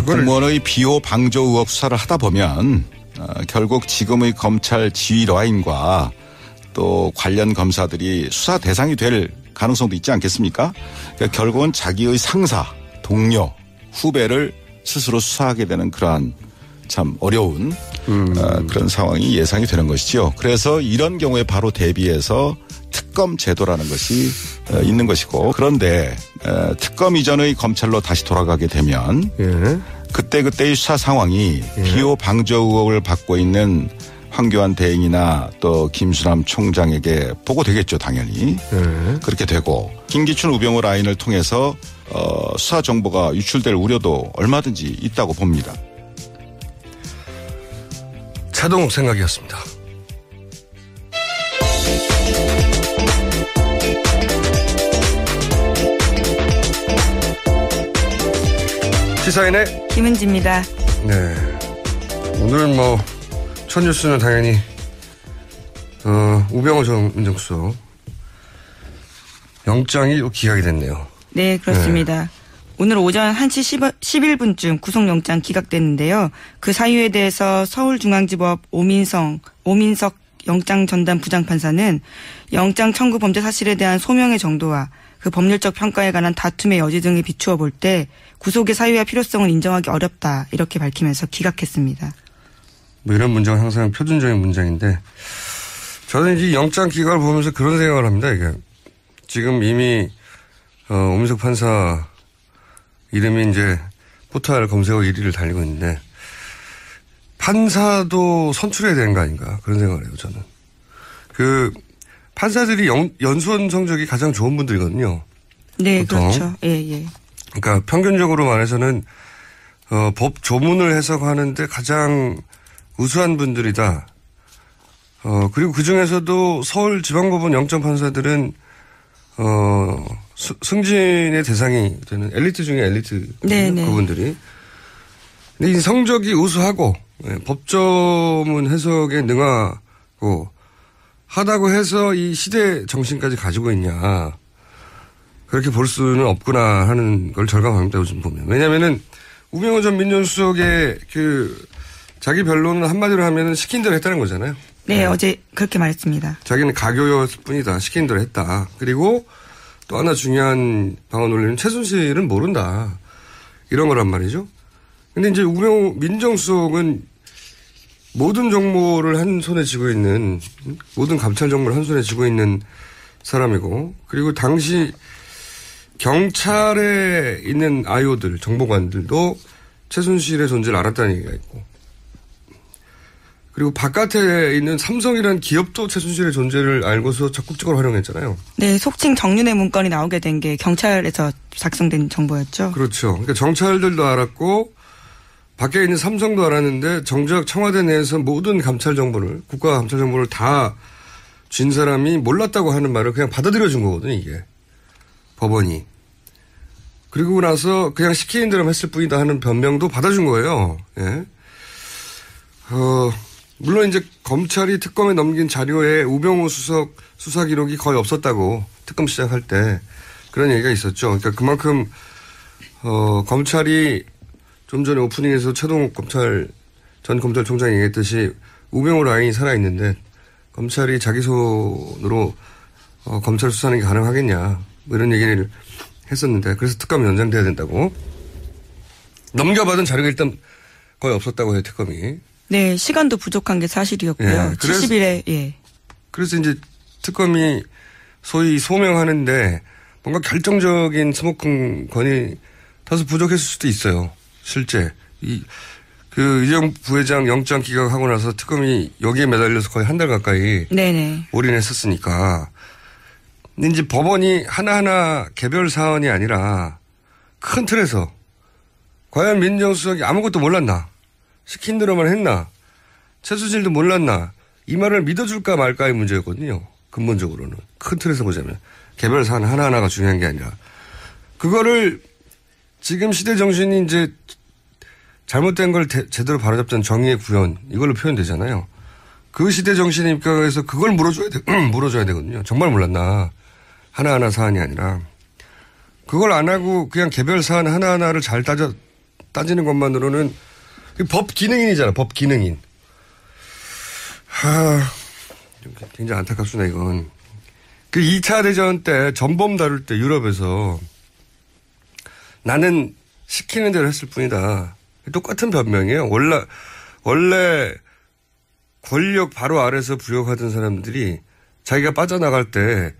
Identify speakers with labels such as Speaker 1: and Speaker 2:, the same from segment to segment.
Speaker 1: 공무원의 비호 방조 의혹 수사를 하다 보면 결국 지금의 검찰 지휘 라인과 또 관련 검사들이 수사 대상이 될 가능성도 있지 않겠습니까? 그러니까 결국은 자기의 상사, 동료, 후배를 스스로 수사하게 되는 그러한 참 어려운 그런 상황이 예상이 되는 것이죠. 그래서 이런 경우에 바로 대비해서 특검 제도라는 것이 있는 것이고, 그런데 특검 이전의 검찰로 다시 돌아가게 되면 그때그때의 수사 상황이 비호 방조 의혹을 받고 있는 황교안 대행이나 또 김수남 총장에게 보고되겠죠, 당연히. 그렇게 되고 김기춘 우병우 라인을 통해서 수사 정보가 유출될 우려도 얼마든지 있다고 봅니다.
Speaker 2: 차동욱 생각이었습니다. 시사인의
Speaker 3: 김은지입니다.
Speaker 2: 네. 오늘은 첫 뉴스는 당연히 우병우 전 민정수석 영장이 기각이 됐네요.
Speaker 3: 네, 그렇습니다. 네. 오늘 오전 1시 11분쯤 구속영장 기각됐는데요. 그 사유에 대해서 서울중앙지법 오민석 영장전담 부장판사는 영장 청구 범죄 사실에 대한 소명의 정도와 그 법률적 평가에 관한 다툼의 여지 등에 비추어 볼 때 구속의 사유와 필요성을 인정하기 어렵다, 이렇게 밝히면서 기각했습니다.
Speaker 2: 이런 문장은 항상 표준적인 문장인데, 저는 이 영장 기각을 보면서 그런 생각을 합니다. 이게 지금 이미 오민석 판사 이름이 이제 포털 검색어 1위를 달리고 있는데, 판사도 선출해야 되는 거 아닌가, 그런 생각을 해요, 저는. 판사들이 연수원 성적이 가장 좋은 분들이거든요.
Speaker 3: 네,
Speaker 2: 보통.
Speaker 3: 그렇죠. 예.
Speaker 2: 그러니까 평균적으로 말해서는 법 조문을 해석하는데 가장 우수한 분들이다. 그리고 그 중에서도 서울지방법원 영장판사들은 승진의 대상이 되는 엘리트 중에 엘리트.
Speaker 3: 네네.
Speaker 2: 그분들이. 근데 이 성적이 우수하고 법조문 해석에 능하고 하다고 해서 이 시대 정신까지 가지고 있냐, 그렇게 볼 수는 없구나 하는 걸 절감합니다, 요즘 보면. 왜냐면은 우병우 전 민정수석의 자기 변론은 한마디로 하면은 시킨 대로 했다는 거잖아요.
Speaker 3: 네, 어제 그렇게 말했습니다.
Speaker 2: 자기는 가교였을 뿐이다, 시킨 대로 했다. 그리고 또 하나 중요한 방언 올리는 최순실은 모른다, 이런 거란 말이죠. 근데 이제 우병우 민정수석은 모든 정보를 한 손에 쥐고 있는, 모든 감찰 정보를 한 손에 쥐고 있는 사람이고, 그리고 당시 경찰에 있는 아이오들, 정보관들도 최순실의 존재를 알았다는 얘기가 있고, 그리고 바깥에 있는 삼성이라는 기업도 최순실의 존재를 알고서 적극적으로 활용했잖아요.
Speaker 3: 네, 속칭 정윤회 문건이 나오게 된 게 경찰에서 작성된 정보였죠.
Speaker 2: 그렇죠. 그러니까 정찰들도 알았고, 밖에 있는 삼성도 알았는데 정작 청와대 내에서 모든 감찰 정보를, 국가 감찰 정보를 다 쥔 사람이 몰랐다고 하는 말을 그냥 받아들여 준 거거든요, 이게. 법원이. 그리고 나서 그냥 시키는 대로 했을 뿐이다 하는 변명도 받아준 거예요. 예. 물론 이제 검찰이 특검에 넘긴 자료에 우병우 수석 수사 기록이 거의 없었다고, 특검 시작할 때 그런 얘기가 있었죠. 그러니까 그만큼 검찰이 좀 전에 오프닝에서 최동욱 전 검찰총장이 얘기했듯이 우병우 라인이 살아있는데 검찰이 자기 손으로 검찰 수사하는 게 가능하겠냐, 뭐 이런 얘기를 했었는데, 그래서 특검이 연장돼야 된다고. 넘겨받은 자료가 일단 거의 없었다고 해요, 특검이.
Speaker 3: 네, 시간도 부족한 게 사실이었고요.
Speaker 2: 예,
Speaker 3: 70일에, 예.
Speaker 2: 그래서 이제 특검이 소위 소명하는데 뭔가 결정적인 스모킹건이 다소 부족했을 수도 있어요. 실제. 이재용 부회장 영장 기각하고 나서 특검이 여기에 매달려서 거의 한 달 가까이
Speaker 3: 네네.
Speaker 2: 올인했었으니까. 근데 이제 법원이 하나하나 개별 사안이 아니라 큰 틀에서 과연 민정수석이 아무것도 몰랐나? 시킨 대로만 했나? 최순실도 몰랐나? 이 말을 믿어줄까 말까의 문제였거든요. 근본적으로는. 큰 틀에서 보자면. 개별 사안 하나하나가 중요한 게 아니라. 그거를 지금 시대 정신이 이제 잘못된 걸 제대로 바로잡자는 정의의 구현, 이걸로 표현되잖아요. 그 시대 정신에 입각해서 그걸 물어줘야 되거든요. 정말 몰랐나? 하나하나 사안이 아니라. 그걸 안 하고 그냥 개별 사안 하나하나를 잘 따지는 것만으로는 법 기능인이잖아. 법 기능인. 굉장히 안타깝습니다, 이건. 그 2차 대전 때 전범 다룰 때 유럽에서 나는 시키는 대로 했을 뿐이다. 똑같은 변명이에요. 원래 권력 바로 아래서 부역하던 사람들이 자기가 빠져나갈 때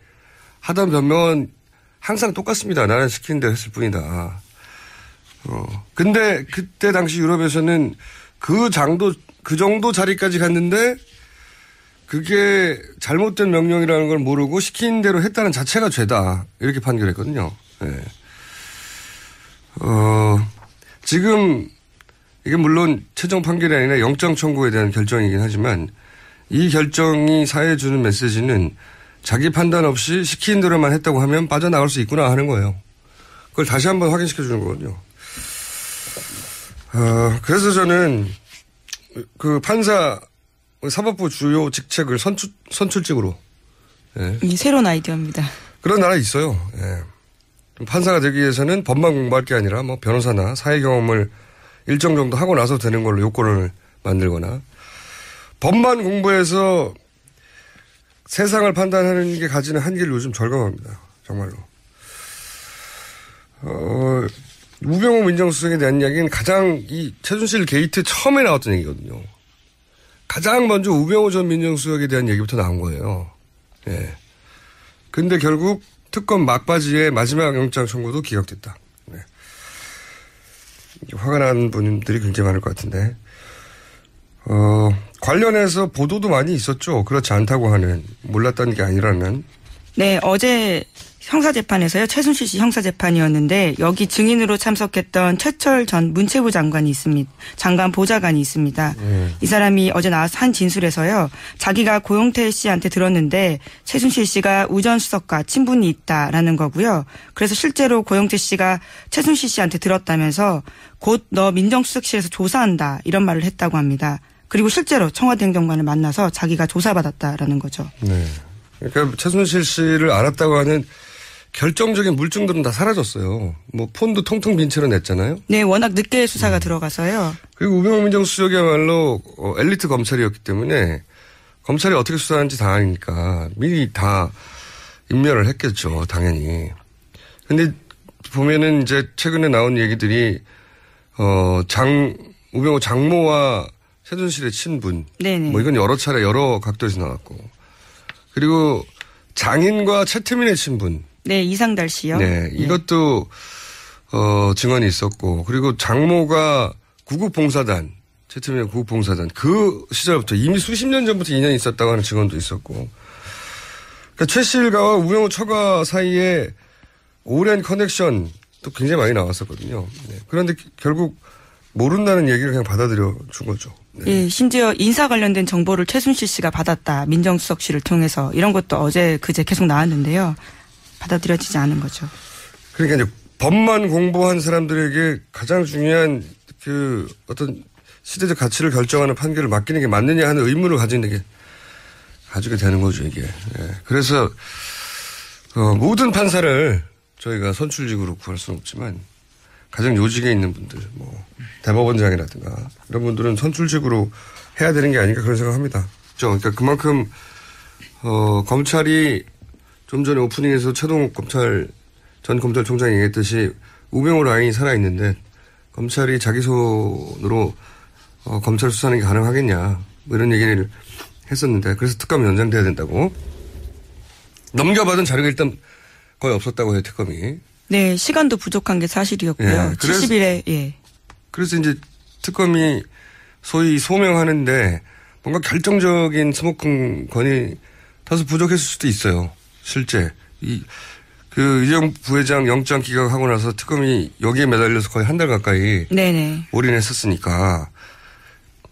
Speaker 2: 하던 변명은 항상 똑같습니다. 나는 시키는 대로 했을 뿐이다. 근데 그때 당시 유럽에서는 그 정도 자리까지 갔는데 그게 잘못된 명령이라는 걸 모르고 시킨 대로 했다는 자체가 죄다. 이렇게 판결했거든요. 네. 지금 이게 물론 최종 판결이 아니라 영장 청구에 대한 결정이긴 하지만 이 결정이 사회에 주는 메시지는 자기 판단 없이 시킨 대로만 했다고 하면 빠져나갈 수 있구나 하는 거예요. 그걸 다시 한번 확인시켜 주는 거거든요. 그래서 저는 그 판사 사법부 주요 직책을 선출직으로. 예.
Speaker 3: 이 새로운 아이디어입니다.
Speaker 2: 그런 나라 있어요. 예. 판사가 되기 위해서는 법만 공부할 게 아니라 뭐 변호사나 사회 경험을 일정 정도 하고 나서 되는 걸로 요건을 만들거나 법만 공부해서 세상을 판단하는 게 가지는 한계를 요즘 절감합니다. 정말로. 우병우 민정수석에 대한 이야기는 가장 이 최순실 게이트 처음에 나왔던 얘기거든요. 가장 먼저 우병우 전 민정수석에 대한 얘기부터 나온 거예요. 예. 근데 결국 특검 막바지에 마지막 영장 청구도 기각됐다. 네. 화가 난 분들이 굉장히 많을 것 같은데. 관련해서 보도도 많이 있었죠. 그렇지 않다고 하는, 몰랐다는 게 아니라는.
Speaker 3: 네, 어제 형사재판에서요. 최순실 씨 형사재판이었는데 여기 증인으로 참석했던 최철 전 문체부 장관이 있습니다. 장관 보좌관이 있습니다. 이 사람이 어제 나와서 한 진술에서요. 자기가 고용태 씨한테 들었는데 최순실 씨가 우 전 수석과 친분이 있다라는 거고요. 그래서 실제로 고용태 씨가 최순실 씨한테 들었다면서 곧 너 민정수석실에서 조사한다 이런 말을 했다고 합니다. 그리고 실제로 청와대 행정관을 만나서 자기가 조사받았다라는 거죠.
Speaker 2: 네. 그러니까 최순실 씨를 알았다고 하는 결정적인 물증들은 다 사라졌어요. 뭐 폰도 통통 빈 채로 냈잖아요.
Speaker 3: 네, 워낙 늦게 수사가 들어가서요.
Speaker 2: 그리고 우병우 민정수석이야말로 엘리트 검찰이었기 때문에 검찰이 어떻게 수사하는지 다 아니까 미리 다 인멸을 했겠죠, 당연히. 근데 보면은 이제 최근에 나온 얘기들이 우병우 장모와 최순실의 친분. 네네. 뭐 이건 여러 차례 여러 각도에서 나왔고. 그리고 장인과 최태민의 친분.
Speaker 3: 네, 이상달 씨요.
Speaker 2: 네, 이것도 증언이 있었고, 그리고 장모가 구국봉사단, 최태민의 구국봉사단 그 시절부터 이미 수십 년 전부터 인연이 있었다고 하는 증언도 있었고, 그러니까 최 씨 일가와 우병우 처가 사이에 오랜 커넥션도 굉장히 많이 나왔었거든요. 네. 그런데 결국 모른다는 얘기를 그냥 받아들여 준 거죠. 네.
Speaker 3: 예, 심지어 인사 관련된 정보를 최순실 씨가 받았다. 민정수석실을 통해서 이런 것도 어제 그제 계속 나왔는데요. 받아들여지지 않은 거죠.
Speaker 2: 그러니까 이제 법만 공부한 사람들에게 가장 중요한 그 어떤 시대적 가치를 결정하는 판결을 맡기는 게 맞느냐 하는 의문을 가지게 되는 거죠, 이게. 예. 그래서 모든 판사를 저희가 선출직으로 구할 수는 없지만 가장 요직에 있는 분들, 뭐 대법원장이라든가 이런 분들은 선출직으로 해야 되는 게 아닌가 그런 생각합니다. 그러니까 그만큼 검찰이 좀 전에 오프닝에서 최동욱 전 검찰총장이 얘기했듯이 우병우 라인이 살아있는데 검찰이 자기 손으로 검찰 수사하는 게 가능하겠냐 뭐 이런 얘기를 했었는데 그래서 특검이 연장돼야 된다고. 넘겨받은 자료가 일단 거의 없었다고 해요, 특검이.
Speaker 3: 네, 시간도 부족한 게 사실이었고요.
Speaker 2: 예,
Speaker 3: 70일에, 예.
Speaker 2: 그래서 이제 특검이 소위 소명하는데 뭔가 결정적인 스모킹 건이 다소 부족했을 수도 있어요. 실제. 이재용 부회장 영장 기각하고 나서 특검이 여기에 매달려서 거의 한 달 가까이 네네. 올인했었으니까.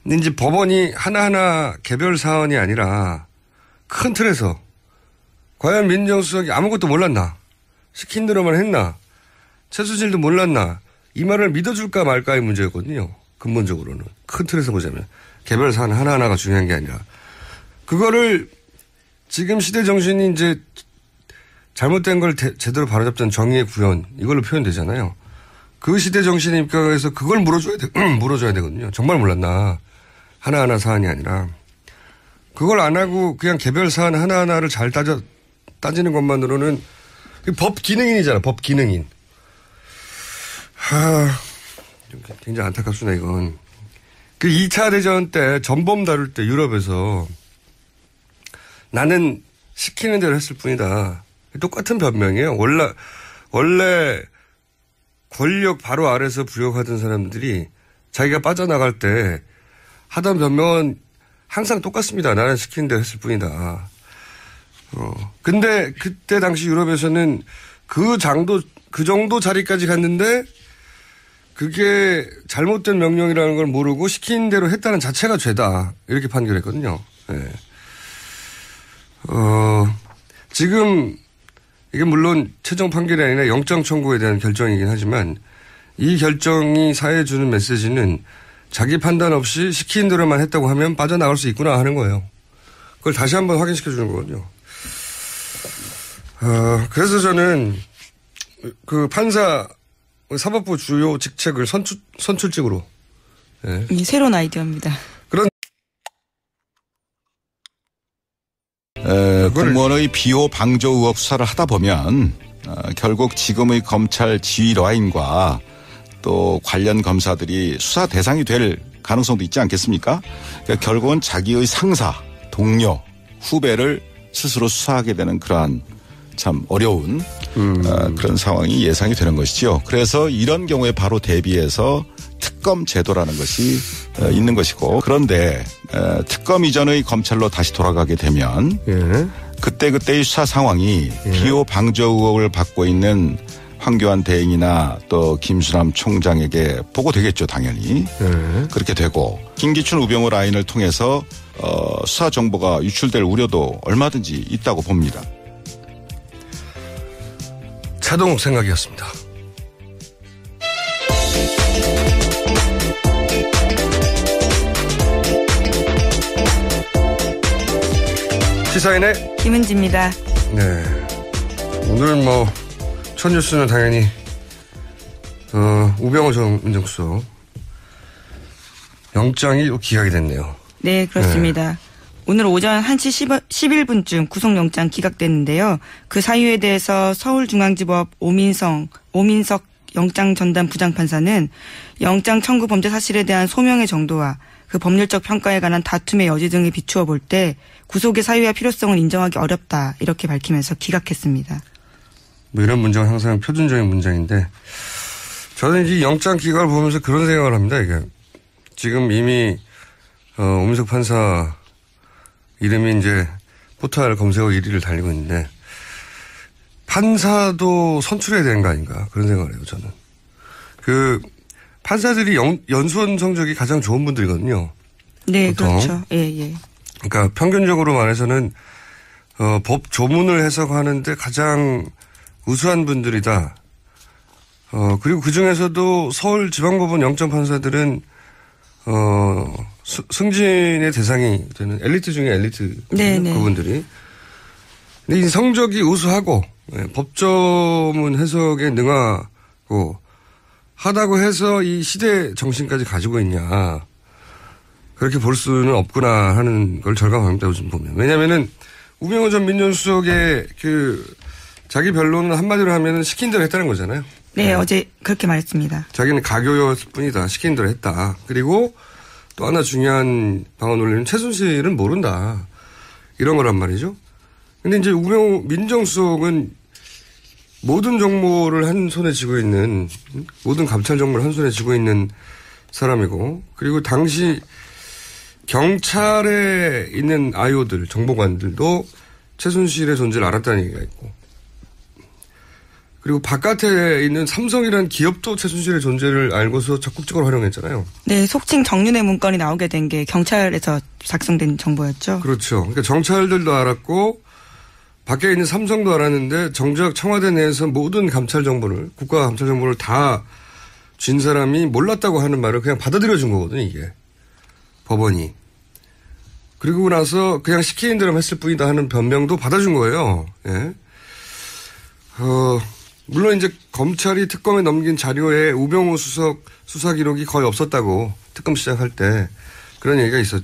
Speaker 2: 근데 이제 법원이 하나하나 개별 사안이 아니라 큰 틀에서 과연 민정수석이 아무것도 몰랐나? 시킨 대로만 했나? 최순실도 몰랐나? 이 말을 믿어줄까 말까의 문제였거든요. 근본적으로는. 큰 틀에서 보자면. 개별 사안 하나하나가 중요한 게 아니라. 그거를 지금 시대 정신이 이제 잘못된 걸 제대로 바로잡자는 정의의 구현 이걸로 표현되잖아요. 그 시대 정신에 입각해서 그걸 물어줘야 되거든요. 정말 몰랐나. 하나하나 사안이 아니라. 그걸 안 하고 그냥 개별 사안 하나하나를 잘 따지는 것만으로는 법 기능인이잖아. 법 기능인. 굉장히 안타깝습니다, 이건. 그 2차 대전 때 전범 다룰 때 유럽에서 나는 시키는 대로 했을 뿐이다. 똑같은 변명이에요. 원래 권력 바로 아래서 부역하던 사람들이 자기가 빠져나갈 때 하던 변명은 항상 똑같습니다. 나는 시키는 대로 했을 뿐이다. 근데 그때 당시 유럽에서는 그 정도 자리까지 갔는데 그게 잘못된 명령이라는 걸 모르고 시킨 대로 했다는 자체가 죄다. 이렇게 판결했거든요. 네. 지금 이게 물론 최종 판결이 아니라 영장 청구에 대한 결정이긴 하지만 이 결정이 사회에 주는 메시지는 자기 판단 없이 시킨 대로만 했다고 하면 빠져나갈 수 있구나 하는 거예요. 그걸 다시 한번 확인시켜 주는 거거든요. 그래서 저는 그 판사 사법부 주요 직책을 선출직으로. 네.
Speaker 3: 이 새로운 아이디어입니다.
Speaker 2: 그런
Speaker 1: 공무원의 비호 방조 의혹 수사를 하다 보면 결국 지금의 검찰 지휘 라인과 또 관련 검사들이 수사 대상이 될 가능성도 있지 않겠습니까? 그러니까 결국은 자기의 상사, 동료, 후배를 스스로 수사하게 되는 그러한 참 어려운 그런 상황이 예상이 되는 것이죠. 그래서 이런 경우에 바로 대비해서 특검 제도라는 것이 있는 것이고, 그런데 특검 이전의 검찰로 다시 돌아가게 되면 그때그때의 수사 상황이 비호 방조 의혹을 받고 있는 황교안 대행이나 또 김수남 총장에게 보고되겠죠, 당연히. 그렇게 되고 김기춘 우병우 라인을 통해서 수사 정보가 유출될 우려도 얼마든지 있다고 봅니다.
Speaker 2: 차동욱 생각이었습니다. 시사인의
Speaker 3: 김은지입니다.
Speaker 2: 네. 오늘은 첫 뉴스는 당연히 우병우 전 민정수석 영장이 기각이 됐네요.
Speaker 3: 네, 그렇습니다. 네. 오늘 오전 1시 11분쯤 구속영장 기각됐는데요. 그 사유에 대해서 서울중앙지법 오민석 영장 전담 부장판사는 영장 청구 범죄 사실에 대한 소명의 정도와 그 법률적 평가에 관한 다툼의 여지 등을 비추어 볼 때 구속의 사유와 필요성을 인정하기 어렵다, 이렇게 밝히면서 기각했습니다.
Speaker 2: 이런 문장은 항상 표준적인 문장인데 저는 이 영장 기각을 보면서 그런 생각을 합니다. 이게 지금 이미 오민석 판사 이름이 이제 포털 검색어 1위를 달리고 있는데 판사도 선출해야 되는 거 아닌가 그런 생각을 해요. 저는 그 판사들이 연수원 성적이 가장 좋은 분들이거든요.
Speaker 3: 네,
Speaker 2: 보통.
Speaker 3: 그렇죠. 예.
Speaker 2: 그러니까 평균적으로 말해서는 법 조문을 해석하는데 가장 우수한 분들이다. 그리고 그 중에서도 서울지방법원 영장판사들은 승진의 대상이 되는 엘리트 중에 엘리트. 그분들이. 근데 이 성적이 우수하고 법조문 해석에 능하고 하다고 해서 이 시대 정신까지 가지고 있냐. 그렇게 볼 수는 없구나 하는 걸 절감합니다. 요즘 보면. 왜냐면은 우병우 전 민정수석의 자기 변론은 한마디로 하면은 시킨 대로 했다는 거잖아요.
Speaker 3: 네, 어제 그렇게 말했습니다.
Speaker 2: 자기는 가교였을 뿐이다. 시킨 대로 했다. 그리고 또 하나 중요한 방언 올리는 최순실은 모른다. 이런 거란 말이죠. 근데 이제 우병우 민정수석은 모든 정보를 한 손에 쥐고 있는, 모든 감찰 정보를 한 손에 쥐고 있는 사람이고, 그리고 당시 경찰에 있는 아이오들, 정보관들도 최순실의 존재를 알았다는 얘기가 있고, 그리고 바깥에 있는 삼성이라는 기업도 최순실의 존재를 알고서 적극적으로 활용했잖아요.
Speaker 3: 네, 속칭 정윤회 문건이 나오게 된 게 경찰에서 작성된 정보였죠.
Speaker 2: 그렇죠. 그러니까 정찰들도 알았고 밖에 있는 삼성도 알았는데 정작 청와대 내에서 모든 감찰 정보를, 국가 감찰 정보를 다 쥔 사람이 몰랐다고 하는 말을 그냥 받아들여 준 거거든요, 이게. 법원이. 그리고 나서 그냥 시키는 대로 했을 뿐이다 하는 변명도 받아준 거예요. 예. 물론 이제 검찰이 특검에 넘긴 자료에 우병우 수석 수사 기록이 거의 없었다고 특검 시작할 때 그런 얘기가 있었죠.